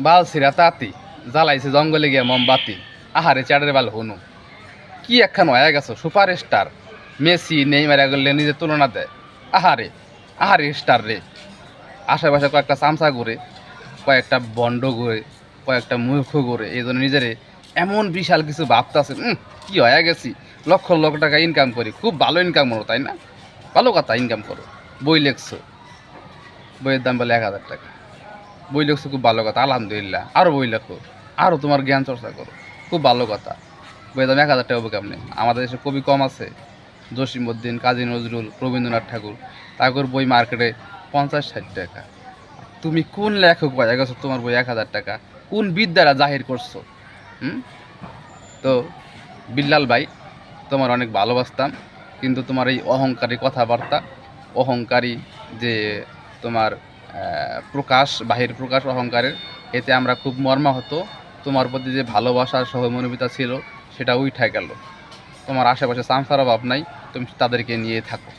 বাল ছিড়া তাঁতি জ্বালাইছে জঙ্গলে গিয়া মোমবাতি আহারে চাটের বাল হনু কি একখান হয়ে গেছো সুপার স্টার মেসি নেইমার এগুলো নিজের তুলনা দেয় আহারে আহারে স্টার রে আশেপাশে কয়েকটা চামচা ঘুরে কয়েকটা বন্ড ঘুরে কয়েকটা মূর্খ ঘুরে এই জন্য নিজেরে এমন বিশাল কিছু ভাবতেছে কি হয়ে গেছি লক্ষ লক্ষ টাকা ইনকাম করি খুব ভালো ইনকাম করো তাই না ভালো কথা ইনকাম করো বই লেখছো বইয়ের দাম বলে 1,000 টাকা বই লেখছো খুব ভালো কথা আলহামদুলিল্লাহ আরও বই লেখো আরও তোমার জ্ঞান চর্চা করো খুব ভালো কথা বইয়ের দাম 1,000 টাকা হবে কেমনি আমাদের দেশে কবি কম আছে জসিমউদ্দিন কাজী নজরুল রবীন্দ্রনাথ ঠাকুর তাগর বই মার্কেটে 50-60 টাকা তুমি কোন লেখক পাওয়া গেছো তোমার বই 1,000 টাকা কোন বিদ্যারা জাহির করছো তো বিল্লাল ভাই তোমার অনেক ভালোবাসতাম কিন্তু তোমার এই অহংকারী কথাবার্তা অহংকারী যে তোমার প্রকাশ বাহির প্রকাশ অহংকারের এতে আমরা খুব মর্মাহত তোমার প্রতি যে ভালোবাসার সহমনোবিতা ছিল সেটা উঠে গেল তোমার আশেপাশে চান্সার অভাব নাই তুমি তাদেরকে নিয়ে থাকো